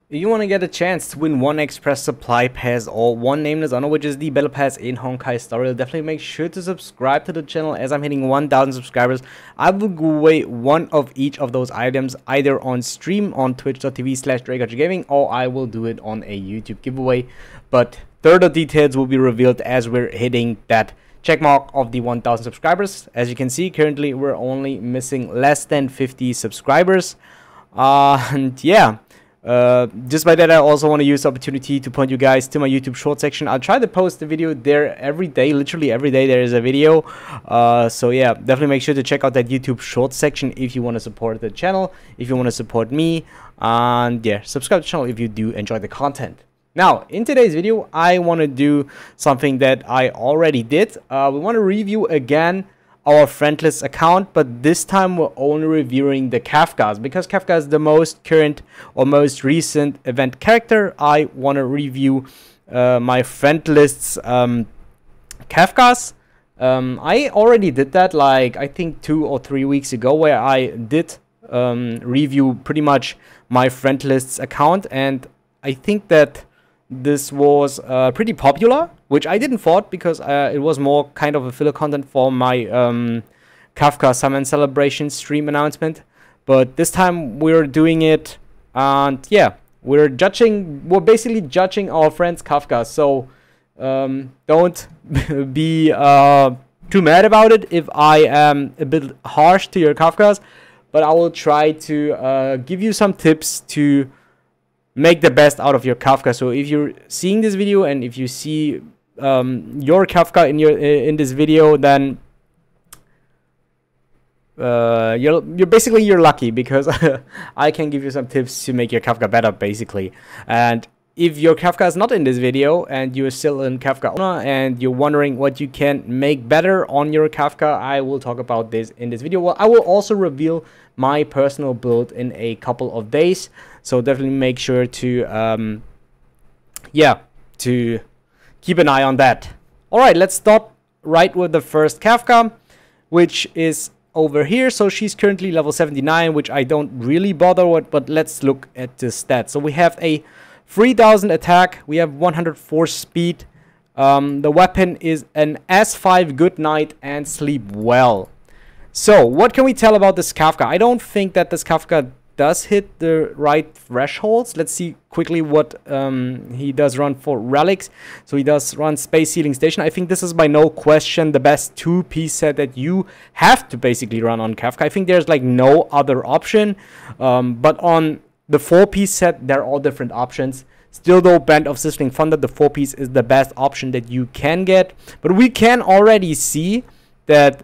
If you want to get a chance to win one Express Supply Pass or one Nameless Honor, which is the Battle Pass in Honkai Story, definitely make sure to subscribe to the channel. As I'm hitting 1,000 subscribers, I will give away one of each of those items, either on stream on twitch.tv/DrakeArcherGaming, or I will do it on a YouTube giveaway. But further details will be revealed as we're hitting that checkmark of the 1,000 subscribers. As you can see, currently we're only missing less than 50 subscribers. And yeah. Just by that, I also want to use the opportunity to point you guys to my YouTube short section. I'll try to post the video there every day. Literally every day there is a video. So yeah, definitely make sure to check out that YouTube short section if you want to support the channel, if you want to support me, and yeah, subscribe to the channel if you do enjoy the content. Now, in today's video, I want to do something that I already did. We want to review again our friendlist account, but this time we're only reviewing the KAFKAs, because KAFKA is the most current or most recent event character. I want to review my friendlists KAFKAs. I already did that, like I think 2 or 3 weeks ago, where I did review pretty much my friendlists account, and I think that this was pretty popular, which I didn't thought, because it was more kind of a filler content for my KAFKA Summon Celebration stream announcement. But this time we're doing it, and yeah, we're basically judging our friends KAFKA. So don't be too mad about it if I am a bit harsh to your KAFKAs, but I will try to give you some tips to make the best out of your KAFKA. So if you're seeing this video and if you see your KAFKA in this video, then you're lucky, because I can give you some tips to make your KAFKA better, basically. And if your KAFKA is not in this video and you're still in KAFKA owner and you're wondering what you can make better on your KAFKA, I will talk about this in this video. Well, I will also reveal my personal build in a couple of days, so definitely make sure to to keep an eye on that. All right, let's start right with the first KAFKA, which is over here. So she's currently level 79, which I don't really bother with, but let's look at the stats. So we have a 3,000 attack, we have 104 speed, the weapon is an S5 Good Night and Sleep Well. So what can we tell about this KAFKA? I don't think that this KAFKA does hit the right thresholds. Let's see quickly what he does run for relics. So he does run Space Sealing Station. I think this is by no question the best 2-piece set that you have to basically run on KAFKA. I think there's like no other option, but on the 4-piece set, there are all different options. Still though, Band of Sizzling Thunder, the 4-piece is the best option that you can get. But we can already see that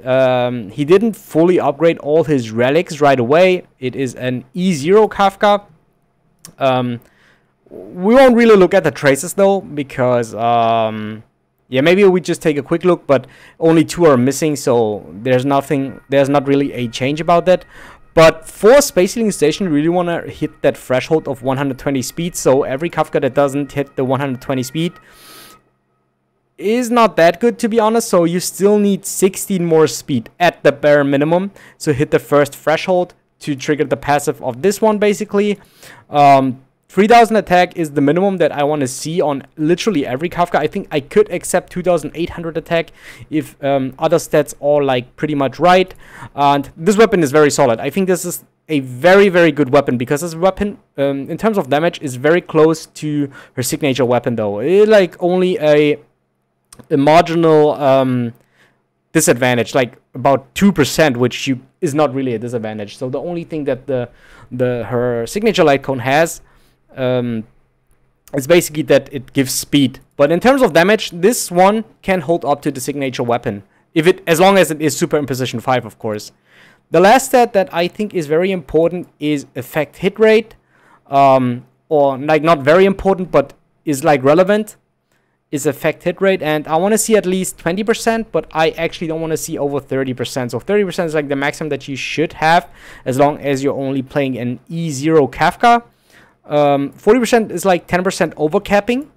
he didn't fully upgrade all his relics right away. It is an E0 KAFKA. We won't really look at the traces though, because yeah, maybe we just take a quick look, but only 2 are missing, so there's not really a change about that. But for Space Sealing Station, you really want to hit that threshold of 120 speed. So every KAFKA that doesn't hit the 120 speed is not that good, to be honest. So you still need 16 more speed at the bare minimum to hit the first threshold to trigger the passive of this one, basically. 3,000 attack is the minimum that I want to see on literally every KAFKA. I think I could accept 2,800 attack if other stats are like pretty much right. And this weapon is very solid. I think this is a very, very good weapon, because this weapon, in terms of damage, is very close to her signature weapon, though. It like only a marginal disadvantage, like about 2%, which is not really a disadvantage. So the only thing that her signature light cone has it's basically that it gives speed. But in terms of damage, this one can hold up to the signature weapon, as long as it is super in position 5, of course. The last stat that I think is very important is effect hit rate, or like not very important, but is like relevant, is effect hit rate. And I want to see at least 20%, but I actually don't want to see over 30%. So 30% is like the maximum that you should have, as long as you're only playing an E0 KAFKA. 40% is like 10% overcapping.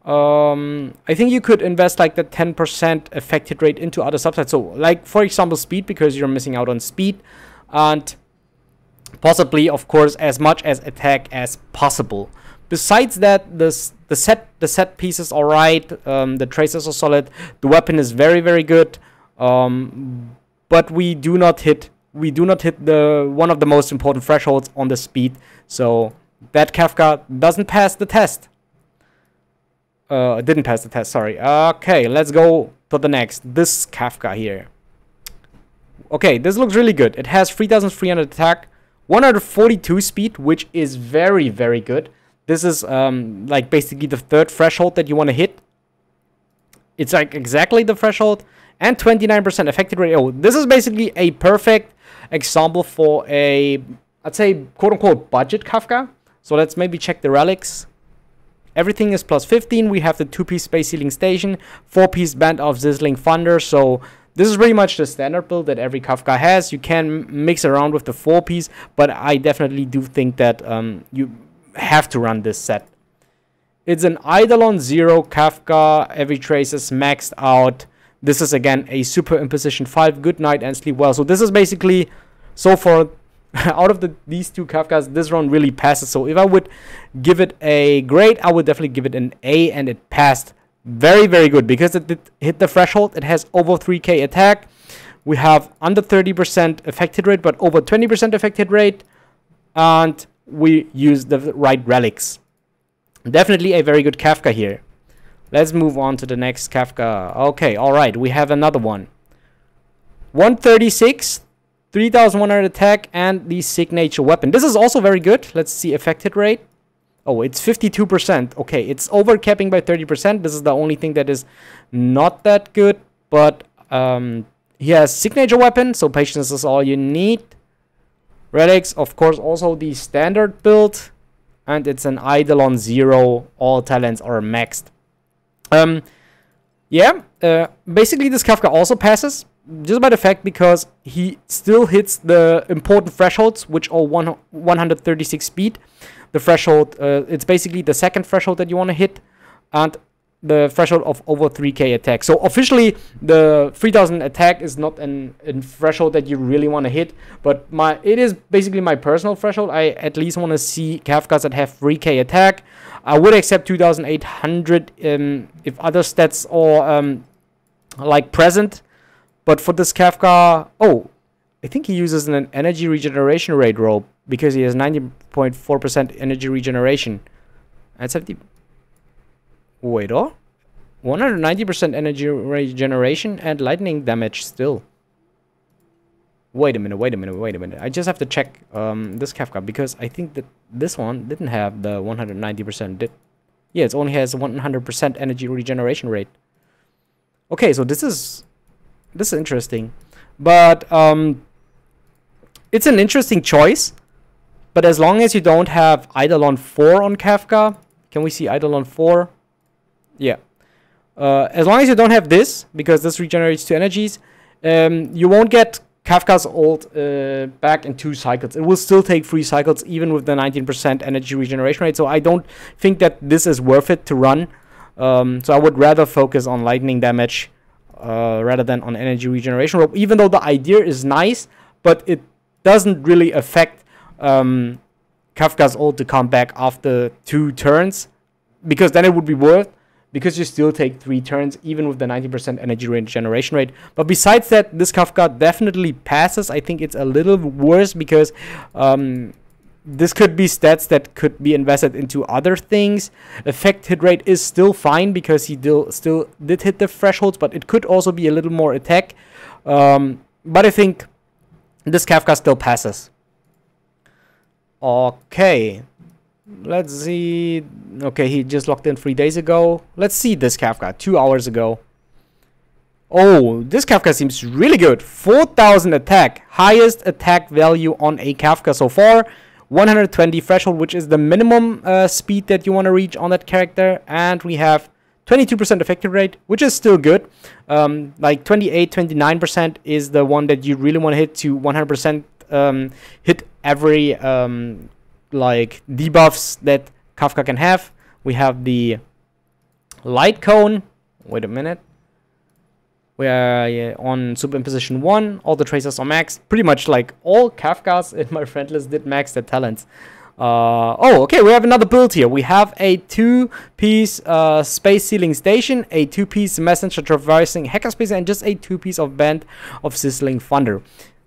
I think you could invest like the 10% effect hit rate into other subsets. So like, for example, speed, because you're missing out on speed. And Possibly, of course, as much as attack as possible. Besides that, the set pieces are right. The traces are solid. The weapon is very, very good. But we do not hit the one of the most important thresholds on the speed. So that KAFKA doesn't pass the test. Didn't pass the test. Sorry. Okay, let's go to the next. This KAFKA here. Okay, this looks really good. It has 3,300 attack, 142 speed, which is very, very good. This is like basically the third threshold that you want to hit. It's like exactly the threshold. And 29% affected rate. Oh, this is basically a perfect example for a, I'd say, quote-unquote budget KAFKA. So let's maybe check the relics. Everything is plus 15. We have the 2-piece space sealing station, 4-piece band of sizzling thunder. So this is pretty much the standard build that every KAFKA has. You can mix around with the 4-piece, but I definitely do think that you have to run this set. It's an Eidolon 0 KAFKA. Every trace is maxed out. This is again a super imposition 5. Good night and sleep well. So this is basically, so far, out of these two KAFKAs, this one really passes. So if I would give it a grade, I would definitely give it an A, and it passed very, very good because it did hit the threshold. It has over 3k attack. We have under 30% affected rate, but over 20% affected rate, and we use the right relics. Definitely a very good KAFKA here. Let's move on to the next KAFKA. Okay, all right, we have another one. 136, 3,100 attack, and the signature weapon. This is also very good. Let's see affected rate. Oh, it's 52%. Okay, it's overcapping by 30%. This is the only thing that is not that good. But he has signature weapon, so patience is all you need. Relics, of course, also the standard build. And it's an Eidolon 0. All talents are maxed. Basically this KAFKA also passes just by the fact because he still hits the important thresholds, which are 136 speed. The threshold, it's basically the second threshold that you want to hit, and the threshold of over 3k attack. So officially the 3000 attack is not a threshold that you really want to hit, but it is basically my personal threshold. I at least want to see KAFKAs that have 3k attack. I would accept 2800 if other stats are like present, but for this KAFKA, oh, I think he uses an energy regeneration rate rope because he has 90.4% energy regeneration. And 70. Wait, oh, 190% energy regeneration and lightning damage still. Wait a minute. I just have to check this KAFKA because I think that this one didn't have the 190%. Yeah, it only has 100% energy regeneration rate. Okay, so this is interesting, but it's an interesting choice. But as long as you don't have Eidolon 4 on KAFKA, can we see Eidolon 4? Yeah. As long as you don't have this, because this regenerates 2 energies, you won't get KAFKA's ult back in 2 cycles. It will still take 3 cycles, even with the 19% energy regeneration rate. So I don't think that this is worth it to run. So I would rather focus on lightning damage rather than on energy regeneration rope. Even though the idea is nice, but it doesn't really affect KAFKA's ult to come back after 2 turns, because then it would be worth. Because you still take 3 turns, even with the 90% energy regeneration rate. But besides that, this KAFKA definitely passes. I think it's a little worse because this could be stats that could be invested into other things. Effect hit rate is still fine because he still did hit the thresholds, but it could also be a little more attack. But I think this KAFKA still passes. Okay. Let's see. Okay, he just logged in 3 days ago. Let's see this KAFKA 2 hours ago. Oh, this KAFKA seems really good. 4,000 attack. Highest attack value on a KAFKA so far. 120 threshold, which is the minimum speed that you want to reach on that character. And we have 22% effective rate, which is still good. Like 28, 29% is the one that you really want to hit to 100% hit every like debuffs that KAFKA can have. We have the light cone. Wait a minute. We are on superimposition 1. All the tracers are maxed. Pretty much like all Kafkas in my friend list did max their talents. Oh, okay, we have another build here. We have a 2-piece space sealing station, a 2-piece messenger traversing hackerspace, and just a 2-piece of band of sizzling thunder.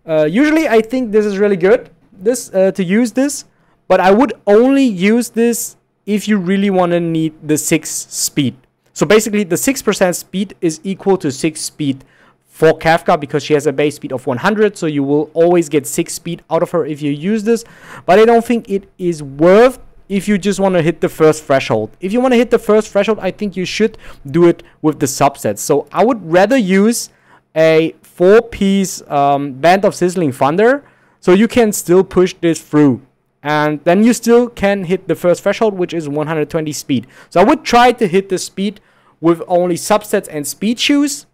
Usually, I think this is really good. To use this, but I would only use this if you really want to need the 6 speed. So basically, the 6% speed is equal to 6 speed for Kafka because she has a base speed of 100. So you will always get 6 speed out of her if you use this. But I don't think it is worth if you just want to hit the first threshold. If you want to hit the first threshold, I think you should do it with the subsets. So I would rather use a 4-piece band of sizzling thunder so you can still push this through. And then you still can hit the first threshold, which is 120 speed. So I would try to hit the speed with only subsets and speed shoes,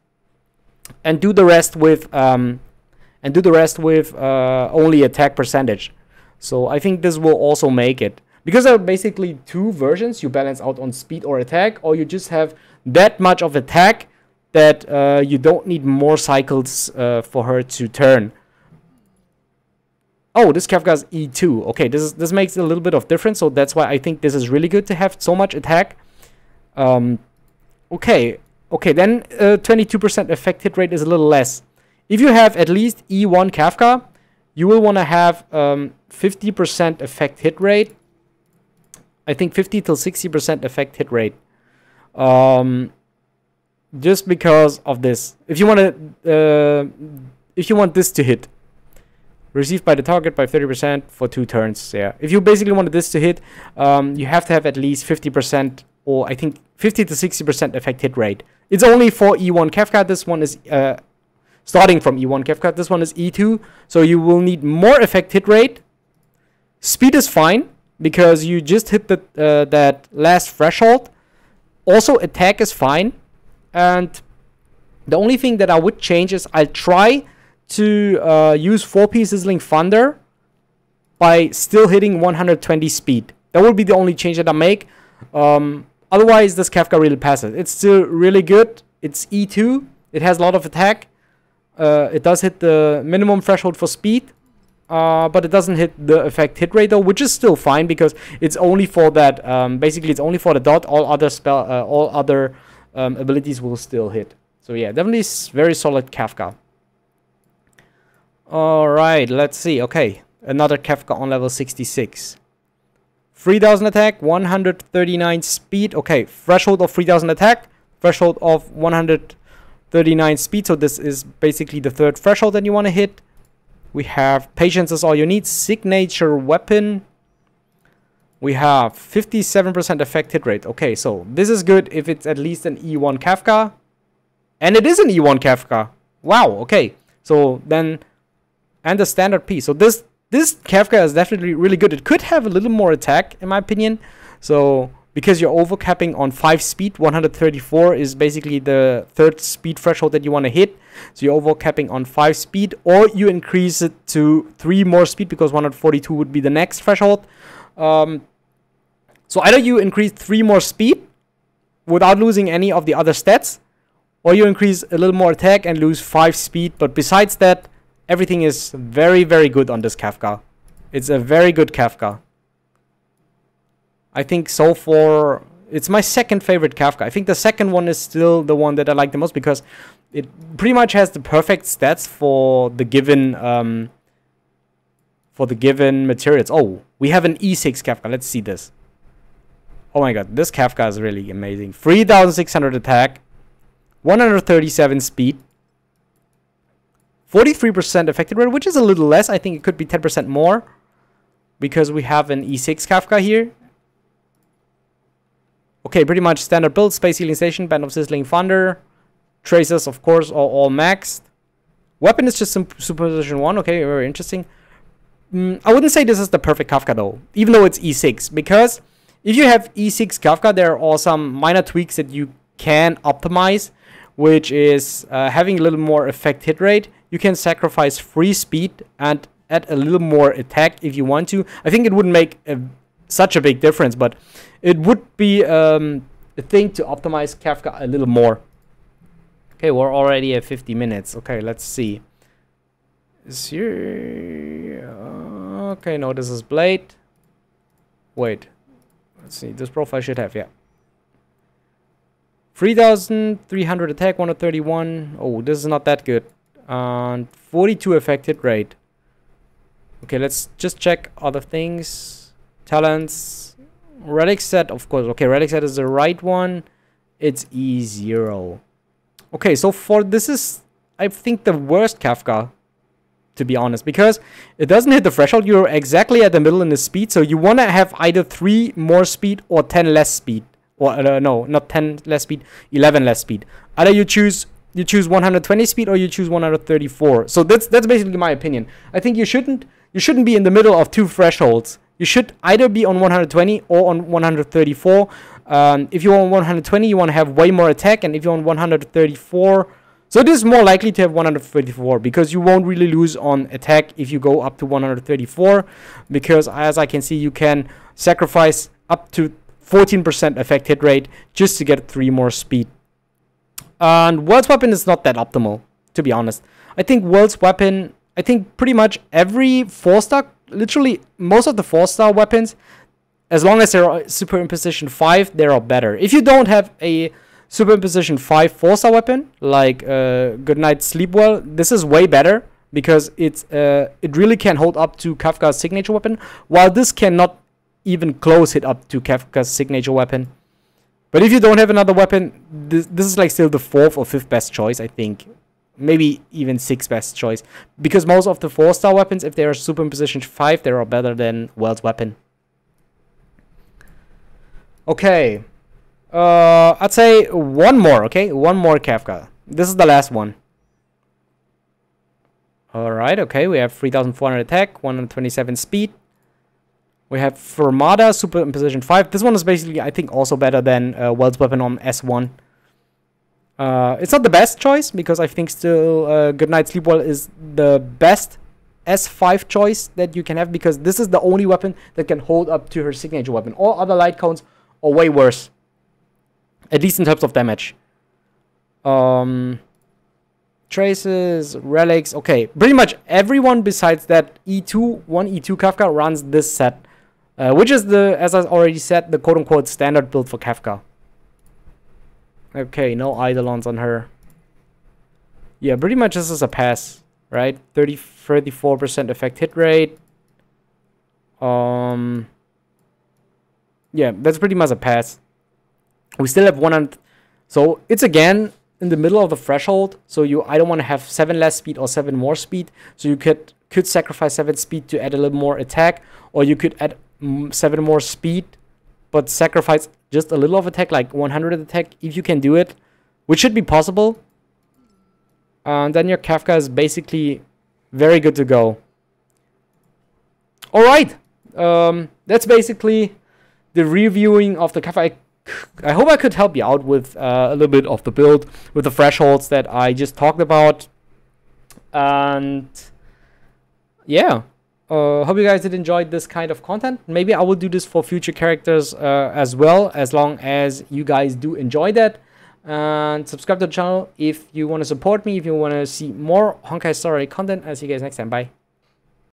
and do the rest with only attack percentage. So I think this will also make it, because there are basically 2 versions. You balance out on speed or attack, or you just have that much of attack that you don't need more cycles for her to turn. Oh, this Kafka is E2. Okay, this makes a little bit of difference, so that's why I think this is really good to have so much attack. Okay, then 22% effect hit rate is a little less. If you have at least E1 Kafka, you will want to have 50% effect hit rate. I think 50 till 60% effect hit rate. Just because of this. If you want this to hit. Received by the target by 30% for 2 turns. Yeah. If you basically wanted this to hit, you have to have at least 50%, or I think 50 to 60% effect hit rate. It's only for E1 Kafka. This one is starting from E1 Kafka. This one is E2. So you will need more effect hit rate. Speed is fine because you just hit that last threshold. Also, attack is fine. And the only thing that I would change is I'll try to use 4-piece sizzling thunder by still hitting 120 speed. That will be the only change that I make. Otherwise, this Kafka really passes. It's still really good. It's E2. It has a lot of attack. It does hit the minimum threshold for speed, but it doesn't hit the effect hit rate though, which is still fine because it's only for that. Basically, it's only for the dot. All other abilities will still hit. So yeah, definitely very solid Kafka. Alright, let's see. Okay, another Kafka on level 66. 3000 attack, 139 speed. Okay, threshold of 3000 attack, threshold of 139 speed. So this is basically the 3rd threshold that you want to hit. We have patience is all you need. Signature weapon. We have 57% effect hit rate. Okay, so this is good if it's at least an E1 Kafka. And it is an E1 Kafka. Wow, okay. So then... and the standard piece. So this Kafka is definitely really good. It could have a little more attack, in my opinion. So because you're overcapping on 5 speed, 134 is basically the 3rd speed threshold that you want to hit. So you're overcapping on 5 speed, or you increase it to 3 more speed because 142 would be the next threshold. So either you increase 3 more speed without losing any of the other stats, or you increase a little more attack and lose 5 speed. But besides that, everything is very, very good on this Kafka. It's a very good Kafka. I think so far, it's my 2nd favorite Kafka. I think the 2nd one is still the one that I like the most because it pretty much has the perfect stats for the given materials. Oh, we have an E6 Kafka. Let's see this. Oh my god, this Kafka is really amazing. 3600 attack, 137 speed. 43% effective rate, which is a little less. I think it could be 10% more because we have an E6 Kafka here. Okay, pretty much standard build. Space Healing Station, Band of Sizzling Thunder. Tracers, of course, are all maxed. Weapon is just superposition 1. Okay, very interesting. I wouldn't say this is the perfect Kafka though, even though it's E6. Because if you have E6 Kafka, there are some minor tweaks that you can optimize, which is having a little more effect hit rate. You can sacrifice free speed and add a little more attack if you want to. I think it wouldn't make such a big difference, but it would be a thing to optimize Kafka a little more. Okay, we're already at 50 minutes. Okay, let's see. Is here... okay, no, this is Blade. Wait. Let's see. This profile should have, yeah. 3,300 attack, 131. Oh, this is not that good. 42 effect hit rate. Okay, let's just check other things. Talents. Relic set, of course. Okay, relic set is the right one. It's E0. Okay, so for this is, I think, the worst KAFKA, to be honest, because it doesn't hit the threshold. You're exactly at the middle in the speed, so you want to have either 3 more speed or 10 less speed. Or no, not 10 less speed, 11 less speed. Either you choose 120 speed or you choose 134. So that's basically my opinion. I think you shouldn't be in the middle of 2 thresholds. You should either be on 120 or on 134. If you're on 120, you want to have way more attack, and if you're on 134, so it is more likely to have 134 because you won't really lose on attack if you go up to 134, because as I can see, you can sacrifice up to 14% effect hit rate just to get 3 more speed. And World's Weapon is not that optimal, to be honest. I think World's Weapon, I think pretty much every 4-star, literally most of the 4-star weapons, as long as they're Superimposition 5, they're all better. If you don't have a Superimposition 5 4-star weapon, like Good Night Sleep Well, this is way better because it really can hold up to KAFKA's signature weapon, while this cannot even close it up to KAFKA's signature weapon. But if you don't have another weapon, this is like still the 4th or 5th best choice, I think. Maybe even 6th best choice. Because most of the 4-star weapons, if they are Superimposition 5, they are better than World's Weapon. Okay. I'd say one more, okay? One more KAFKA. This is the last one. Alright, okay. We have 3,400 attack, 127 speed. We have Fermata, Superimposition 5. This one is basically, I think, also better than World's Weapon on S1. It's not the best choice, because I think still Good Night Sleep Well is the best S5 choice that you can have, because this is the only weapon that can hold up to her signature weapon. All other light cones are way worse, at least in terms of damage. Traces, relics, okay. Pretty much everyone besides that E2 KAFKA runs this set. Which is the, as I already said, the quote-unquote standard build for KAFKA. Okay, no Eidolons on her. Yeah, pretty much this is a pass, right? 34% effect hit rate. Yeah, that's pretty much a pass. We still have 100. So it's again in the middle of the threshold. So you either want to have 7 less speed or 7 more speed. So you could sacrifice 7 speed to add a little more attack, or you could add 7 more speed but sacrifice just a little of attack, like 100 attack, if you can do it, which should be possible. Then your KAFKA is basically very good to go. Alright, that's basically the reviewing of the KAFKA. I hope I could help you out with a little bit of the build with the thresholds that I just talked about. And yeah, hope you guys did enjoy this kind of content. Maybe I will do this for future characters as well, as long as you guys do enjoy that. And subscribe to the channel if you want to support me, if you want to see more Honkai story content. I'll see you guys next time. Bye.